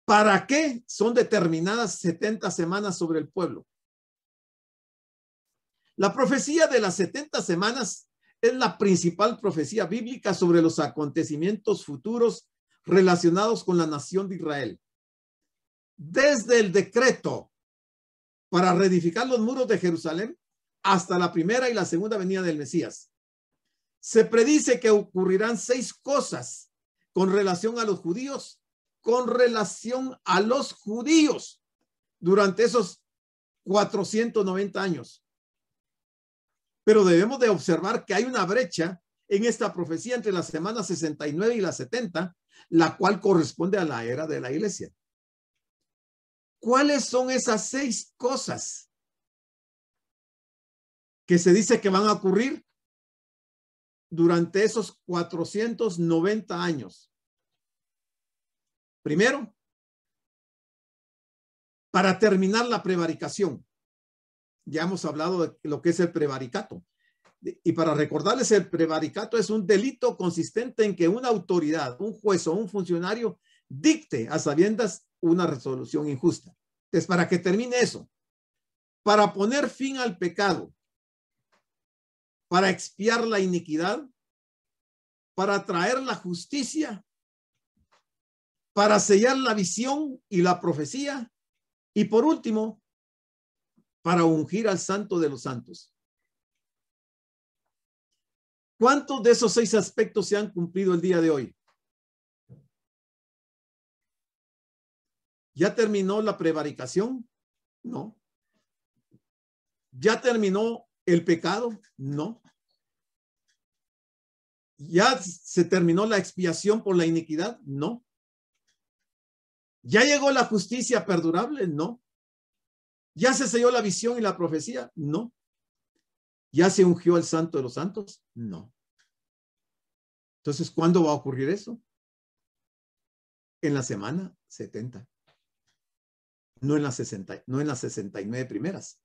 ¿Para qué son determinadas 70 semanas sobre el pueblo? La profecía de las 70 semanas es la principal profecía bíblica sobre los acontecimientos futuros relacionados con la nación de Israel. Desde el decreto para reedificar los muros de Jerusalén hasta la primera y la segunda venida del Mesías. Se predice que ocurrirán 6 cosas con relación a los judíos, durante esos 490 años. Pero debemos de observar que hay una brecha en esta profecía entre las semanas 69 y las 70, la cual corresponde a la era de la iglesia. ¿Cuáles son esas 6 cosas que se dice que van a ocurrir durante esos 490 años? Primero, para terminar la prevaricación. Ya hemos hablado de lo que es el prevaricato. Y para recordarles, el prevaricato es un delito consistente en que una autoridad, un juez o un funcionario dicte a sabiendas una resolución injusta. Entonces, para que termine eso, para poner fin al pecado, para expiar la iniquidad, para traer la justicia, para sellar la visión y la profecía, y por último, para ungir al Santo de los Santos. ¿Cuántos de esos 6 aspectos se han cumplido el día de hoy? ¿Ya terminó la prevaricación? No. ¿Ya terminó el pecado? No. ¿Ya se terminó la expiación por la iniquidad? No. ¿Ya llegó la justicia perdurable? No. ¿Ya se selló la visión y la profecía? No. ¿Ya se ungió el Santo de los Santos? No. Entonces, ¿cuándo va a ocurrir eso? En la semana 70. No en las 69 primeras.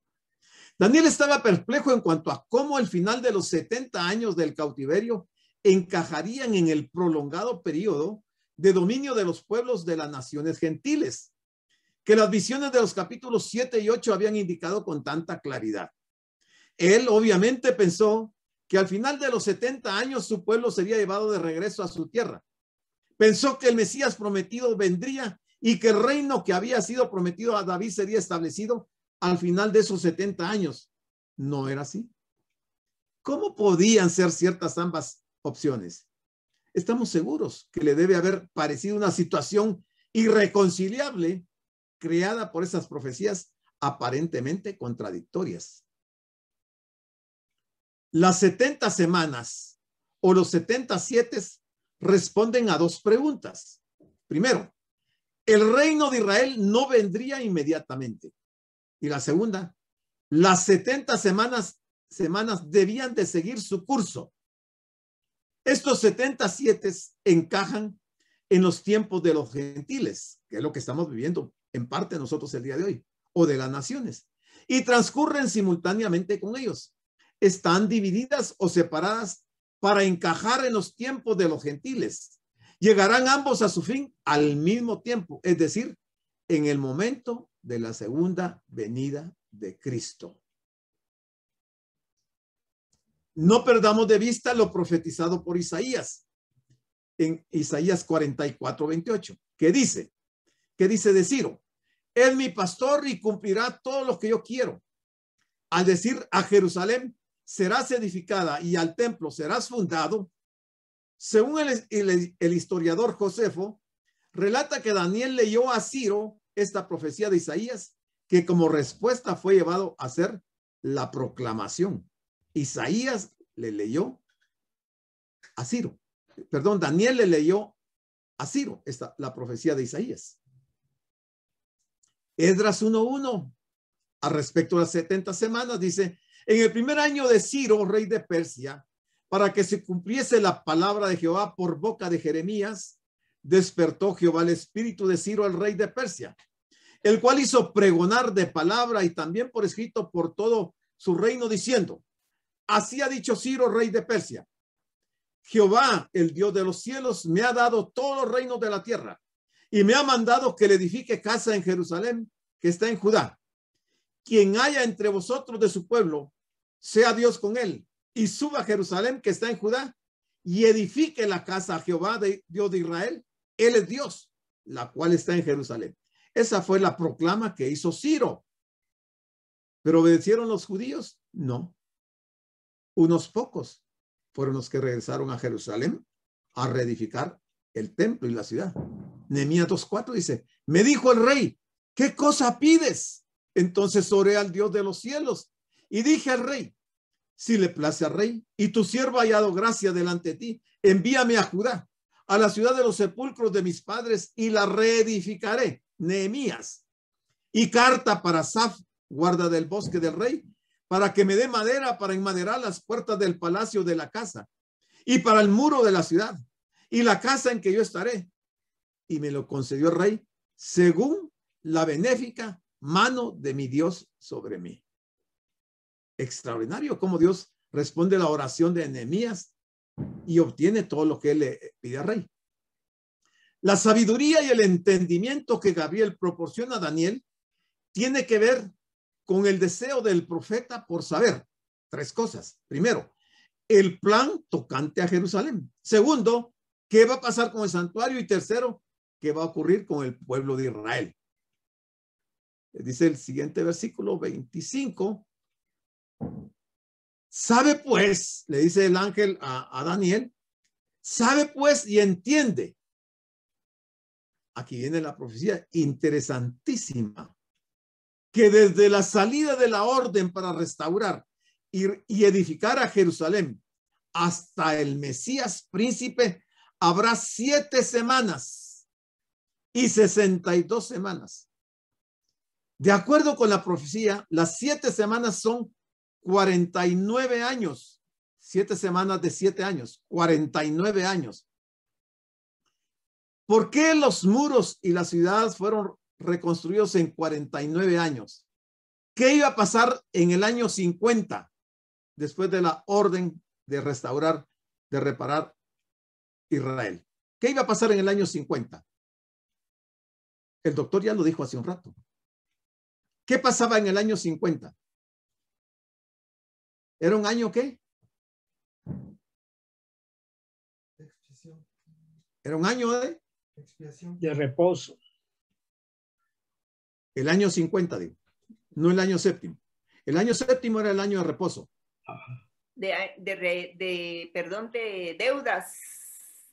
Daniel estaba perplejo en cuanto a cómo el final de los 70 años del cautiverio encajarían en el prolongado periodo de dominio de los pueblos de las naciones gentiles, que las visiones de los capítulos 7 y 8 habían indicado con tanta claridad. Él obviamente pensó que al final de los 70 años su pueblo sería llevado de regreso a su tierra. Pensó que el Mesías prometido vendría y que el reino que había sido prometido a David sería establecido al final de esos 70 años. No era así. ¿Cómo podían ser ciertas ambas opciones? Estamos seguros que le debe haber parecido una situación irreconciliable creada por esas profecías aparentemente contradictorias. Las 70 semanas o los 77 responden a dos preguntas. Primero, el reino de Israel no vendría inmediatamente. Y la segunda, las 70 semanas debían de seguir su curso. Estos 77 encajan en los tiempos de los gentiles, que es lo que estamos viviendo en parte nosotros el día de hoy, o de las naciones, y transcurren simultáneamente con ellos. Están divididas o separadas para encajar en los tiempos de los gentiles. Llegarán ambos a su fin al mismo tiempo, es decir, en el momento de la segunda venida de Cristo. No perdamos de vista lo profetizado por Isaías en Isaías 44:28, que dice de Ciro: es mi pastor y cumplirá todo lo que yo quiero. Al decir a Jerusalén serás edificada y al templo serás fundado, según el historiador Josefo, relata que Daniel leyó a Ciro esta profecía de Isaías, que como respuesta fue llevado a hacer la proclamación. Isaías le leyó a Ciro. Perdón, Daniel le leyó a Ciro la profecía de Isaías. Esdras 1:1, al respecto de las 70 semanas, dice: en el primer año de Ciro, rey de Persia, para que se cumpliese la palabra de Jehová por boca de Jeremías, despertó Jehová el espíritu de Ciro, el rey de Persia, el cual hizo pregonar de palabra y también por escrito por todo su reino, diciendo: así ha dicho Ciro, rey de Persia: Jehová, el Dios de los cielos, me ha dado todos los reinos de la tierra y me ha mandado que le edifique casa en Jerusalén, que está en Judá. Quien haya entre vosotros de su pueblo, sea Dios con él, y suba a Jerusalén, que está en Judá, y edifique la casa a Jehová, Dios de Israel. Él es Dios, la cual está en Jerusalén. Esa fue la proclama que hizo Ciro. ¿Pero obedecieron los judíos? No. Unos pocos fueron los que regresaron a Jerusalén a reedificar el templo y la ciudad. Nehemías 2:4 dice: me dijo el rey, ¿qué cosa pides? Entonces oré al Dios de los cielos y dije al rey: si le place al rey y tu siervo ha hallado gracia delante de ti, envíame a Judá, a la ciudad de los sepulcros de mis padres, y la reedificaré. Nehemías. Y carta para Asaf, guarda del bosque del rey, para que me dé madera para enmaderar las puertas del palacio de la casa y para el muro de la ciudad y la casa en que yo estaré. Y me lo concedió el rey según la benéfica mano de mi Dios sobre mí. Extraordinario cómo Dios responde a la oración de Nehemías y obtiene todo lo que él le pide al rey. La sabiduría y el entendimiento que Gabriel proporciona a Daniel tiene que ver con el deseo del profeta por saber tres cosas. Primero, el plan tocante a Jerusalén. Segundo, qué va a pasar con el santuario. Y tercero, qué va a ocurrir con el pueblo de Israel. Dice el siguiente versículo 25. Sabe pues, le dice el ángel a Daniel, sabe pues y entiende. Aquí viene la profecía interesantísima, que desde la salida de la orden para restaurar y edificar a Jerusalén hasta el Mesías príncipe, habrá 7 semanas y 62 semanas. De acuerdo con la profecía, las 7 semanas son 49 años. 7 semanas de 7 años, 49 años. ¿Por qué los muros y las ciudades fueron reconstruidos en 49 años? ¿Qué iba a pasar en el año 50 después de la orden de restaurar, de reparar Israel? ¿Qué iba a pasar en el año 50? El doctor ya lo dijo hace un rato. ¿Qué pasaba en el año 50? ¿Era un año qué? Era un año de
expiación, de reposo.
El año 50, digo, no el año séptimo. El año séptimo era el año de reposo.
Perdón, de deudas.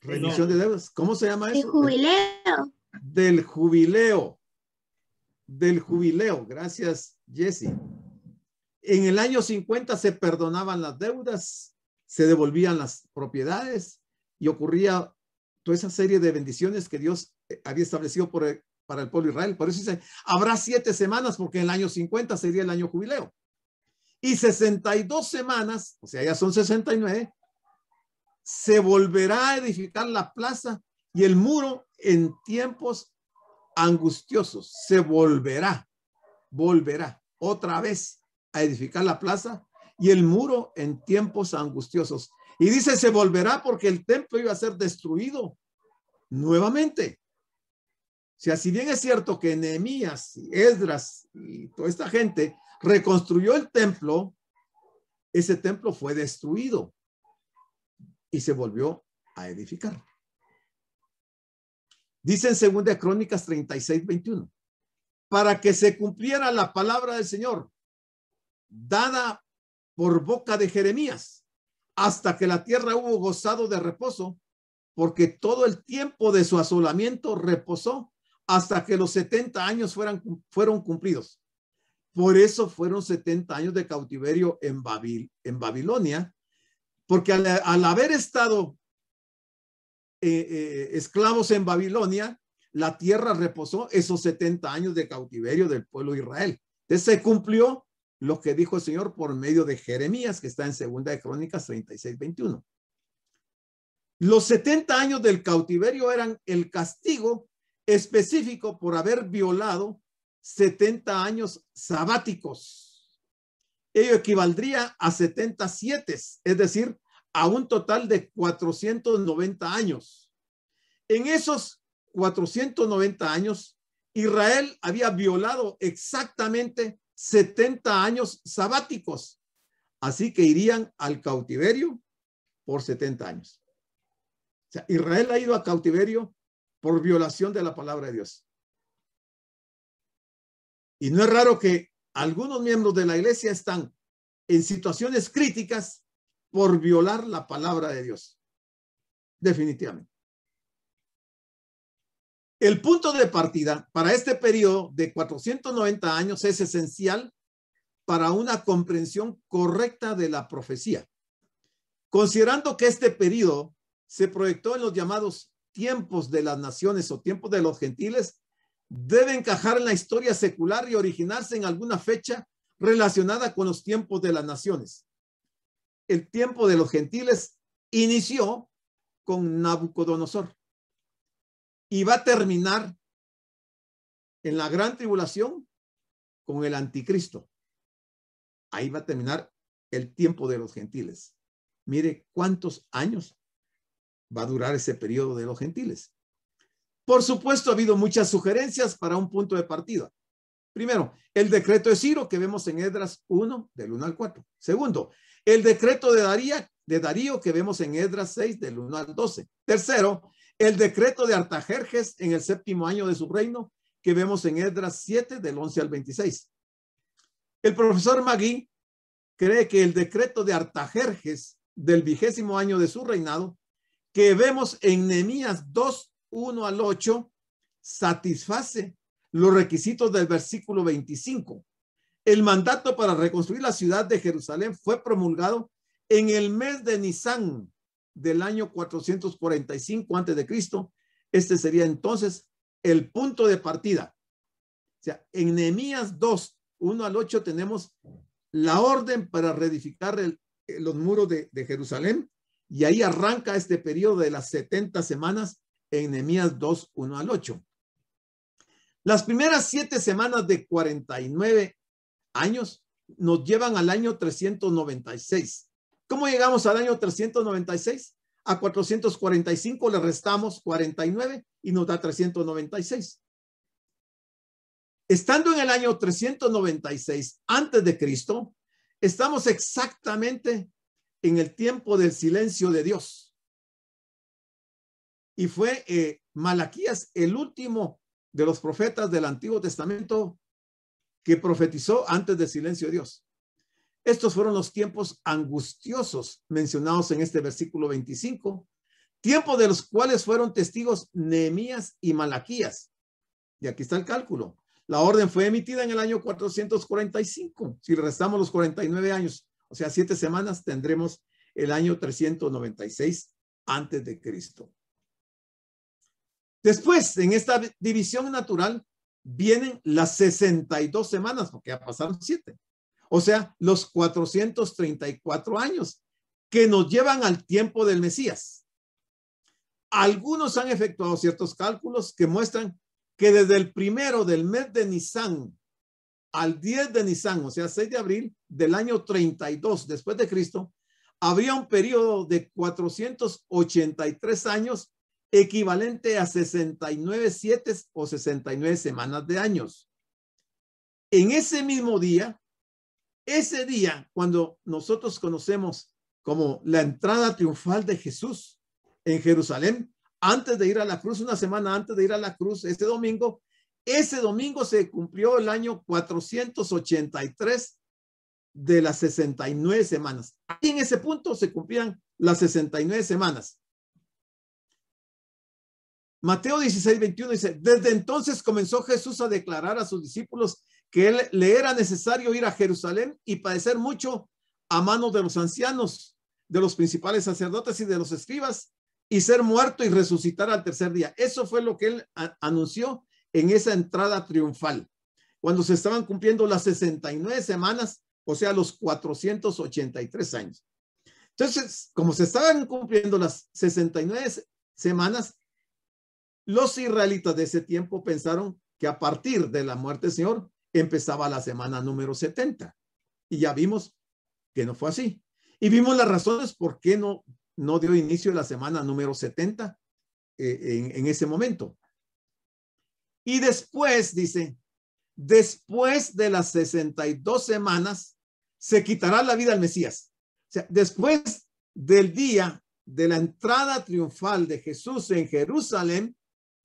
Remisión de deudas. ¿Cómo se llama eso?
El jubileo.
Del jubileo. Del jubileo. Gracias, Jesse. En el año 50 se perdonaban las deudas, se devolvían las propiedades y ocurría toda esa serie de bendiciones que Dios había establecido para el pueblo de Israel. Por eso dice, habrá 7 semanas porque en el año 50 sería el año jubileo. Y 62 semanas, o sea, ya son 69, se volverá a edificar la plaza y el muro en tiempos angustiosos. Se volverá otra vez a edificar la plaza y el muro en tiempos angustiosos. Y dice, se volverá porque el templo iba a ser destruido nuevamente. O sea, si bien es cierto que Nehemías y Esdras y toda esta gente reconstruyó el templo, ese templo fue destruido y se volvió a edificar. Dice en 2 Crónicas 36:21, para que se cumpliera la palabra del Señor, dada por boca de Jeremías, hasta que la tierra hubo gozado de reposo, porque todo el tiempo de su asolamiento reposó hasta que los 70 años fueron cumplidos. Por eso fueron 70 años de cautiverio en Babilonia, porque al haber estado esclavos en Babilonia, la tierra reposó esos 70 años de cautiverio del pueblo de Israel. Entonces se cumplió lo que dijo el Señor por medio de Jeremías, que está en 2 Crónicas 36:21. Los 70 años del cautiverio eran el castigo específico por haber violado 70 años sabáticos. Ello equivaldría a 77, es decir, a un total de 490 años. En esos 490 años, Israel había violado exactamente 70 años sabáticos. Así que irían al cautiverio por 70 años. O sea, Israel ha ido a cautiverio por violación de la palabra de Dios. Y no es raro que algunos miembros de la iglesia están en situaciones críticas por violar la palabra de Dios. Definitivamente. El punto de partida para este periodo de 490 años es esencial para una comprensión correcta de la profecía. Considerando que este periodo se proyectó en los llamados tiempos de las naciones o tiempos de los gentiles, debe encajar en la historia secular y originarse en alguna fecha relacionada con los tiempos de las naciones. El tiempo de los gentiles inició con Nabucodonosor y va a terminar en la gran tribulación con el anticristo. Ahí va a terminar el tiempo de los gentiles. Mire cuántos años va a durar ese periodo de los gentiles. Por supuesto, ha habido muchas sugerencias para un punto de partida. Primero, el decreto de Ciro que vemos en Esdras 1, del 1 al 4. Segundo, el decreto de Darío que vemos en Esdras 6, del 1 al 12. Tercero, el decreto de Artajerjes en el 7º año de su reino que vemos en Esdras 7, del 11 al 26. El profesor Magui cree que el decreto de Artajerjes del 20º año de su reinado que vemos en Nehemías 2, 1 al 8, satisface los requisitos del versículo 25. El mandato para reconstruir la ciudad de Jerusalén fue promulgado en el mes de Nisán del año 445 a.C. Este sería entonces el punto de partida. O sea, en Nehemías 2, 1 al 8 tenemos la orden para reedificar los muros de Jerusalén. Y ahí arranca este periodo de las 70 semanas en Nehemías 2, 1 al 8. Las primeras 7 semanas de 49 años nos llevan al año 396. ¿Cómo llegamos al año 396? A 445 le restamos 49 y nos da 396. Estando en el año 396 antes de Cristo, estamos exactamente en el tiempo del silencio de Dios. Y fue Malaquías el último de los profetas del Antiguo Testamento que profetizó antes del silencio de Dios. Estos fueron los tiempos angustiosos mencionados en este versículo 25, tiempos de los cuales fueron testigos Nehemías y Malaquías. Y aquí está el cálculo. La orden fue emitida en el año 445. Si restamos los 49 años, o sea, 7 semanas, tendremos el año 396 antes de Cristo. Después, en esta división natural, vienen las 62 semanas, porque ya pasaron 7. O sea, los 434 años que nos llevan al tiempo del Mesías. Algunos han efectuado ciertos cálculos que muestran que desde el 1 del mes de Nisan al 10 de Nisan, o sea, 6 de abril del año 32 después de Cristo, habría un periodo de 483 años equivalente a 69 7 o 69 semanas de años. En ese mismo día, cuando nosotros conocemos como la entrada triunfal de Jesús en Jerusalén, antes de ir a la cruz, una semana antes de ir a la cruz, ese domingo se cumplió el año 483 de las 69 semanas. Aquí en ese punto se cumplían las 69 semanas. Mateo 16, 21 dice, desde entonces comenzó Jesús a declarar a sus discípulos que le era necesario ir a Jerusalén y padecer mucho a manos de los ancianos, de los principales sacerdotes y de los escribas, y ser muerto y resucitar al tercer día. Eso fue lo que él anunció en esa entrada triunfal, cuando se estaban cumpliendo las 69 semanas, o sea, los 483 años. Entonces, como se estaban cumpliendo las 69 semanas, los israelitas de ese tiempo pensaron que a partir de la muerte del Señor empezaba la semana número 70. Y ya vimos que no fue así. Y vimos las razones por qué no dio inicio la semana número 70 en ese momento. Y después, dice, después de las 62 semanas, se quitará la vida al Mesías. O sea, después del día de la entrada triunfal de Jesús en Jerusalén,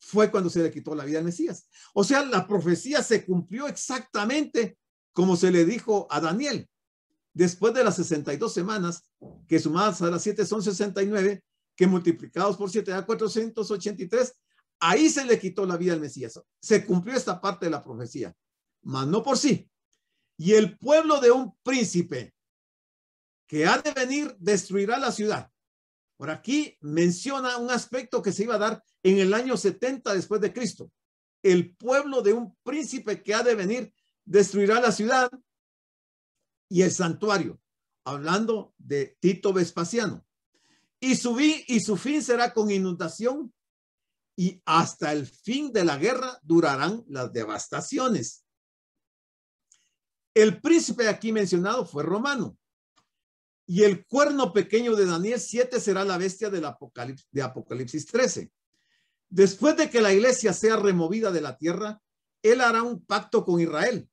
fue cuando se le quitó la vida al Mesías. O sea, la profecía se cumplió exactamente como se le dijo a Daniel. Después de las 62 semanas, que sumadas a las 7 son 69, que multiplicados por 7 da 483, ahí se le quitó la vida al Mesías. Se cumplió esta parte de la profecía, mas no por sí. Y el pueblo de un príncipe que ha de venir destruirá la ciudad. Por aquí menciona un aspecto que se iba a dar en el año 70 después de Cristo. El pueblo de un príncipe que ha de venir destruirá la ciudad y el santuario, hablando de Tito Vespasiano. Y su fin será con inundación, y hasta el fin de la guerra durarán las devastaciones. El príncipe aquí mencionado fue romano. Y el cuerno pequeño de Daniel 7 será la bestia del Apocalipsis 13. Después de que la iglesia sea removida de la tierra, él hará un pacto con Israel.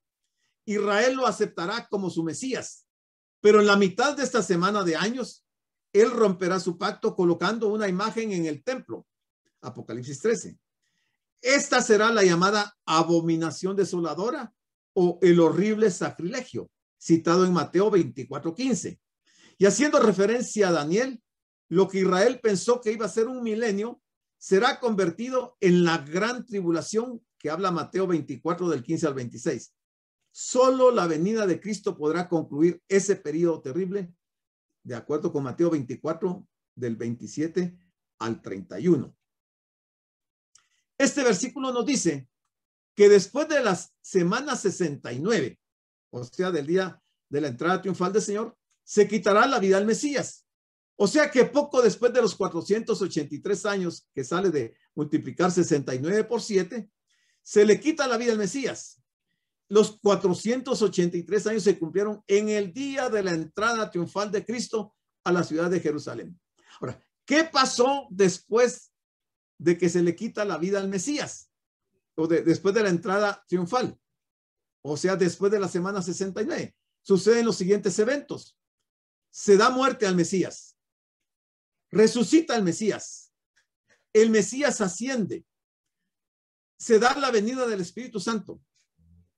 Israel lo aceptará como su Mesías. Pero en la mitad de esta semana de años, él romperá su pacto colocando una imagen en el templo. Apocalipsis 13. Esta será la llamada abominación desoladora o el horrible sacrilegio, citado en Mateo 24:15. Y haciendo referencia a Daniel, lo que Israel pensó que iba a ser un milenio, será convertido en la gran tribulación que habla Mateo 24 del 15 al 26. Solo la venida de Cristo podrá concluir ese periodo terrible, de acuerdo con Mateo 24 del 27 al 31. Este versículo nos dice que después de las semanas 69, o sea, del día de la entrada triunfal del Señor, se quitará la vida al Mesías. O sea que poco después de los 483 años que sale de multiplicar 69 por 7, se le quita la vida al Mesías. Los 483 años se cumplieron en el día de la entrada triunfal de Cristo a la ciudad de Jerusalén. Ahora, ¿qué pasó después de que se le quita la vida al Mesías? O después de la entrada triunfal. O sea, después de la semana 69. Suceden los siguientes eventos. se da muerte al Mesías, resucita al Mesías, el Mesías asciende, se da la venida del Espíritu Santo,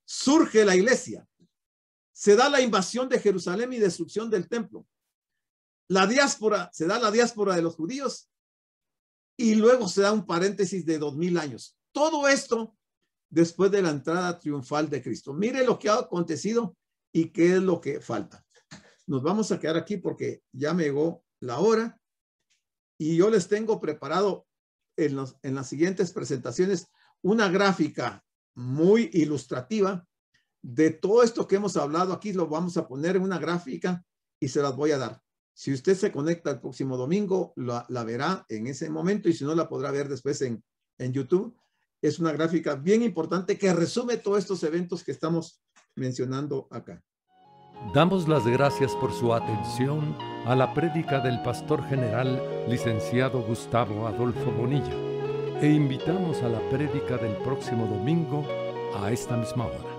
surge la iglesia, se da la invasión de Jerusalén y destrucción del templo, la diáspora, se da la diáspora de los judíos y luego se da un paréntesis de 2000 años. Todo esto después de la entrada triunfal de Cristo. Mire lo que ha acontecido y qué es lo que falta. Nos vamos a quedar aquí porque ya me llegó la hora y yo les tengo preparado en las siguientes presentaciones una gráfica muy ilustrativa de todo esto que hemos hablado aquí. Lo vamos a poner en una gráfica y se las voy a dar. Si usted se conecta el próximo domingo, la verá en ese momento y si no, la podrá ver después en YouTube. Es una gráfica bien importante que resume todos estos eventos que estamos mencionando acá.
Damos las gracias por su atención a la prédica del pastor general, licenciado Gustavo Adolfo Bonilla, e invitamos a la prédica del próximo domingo a esta misma hora.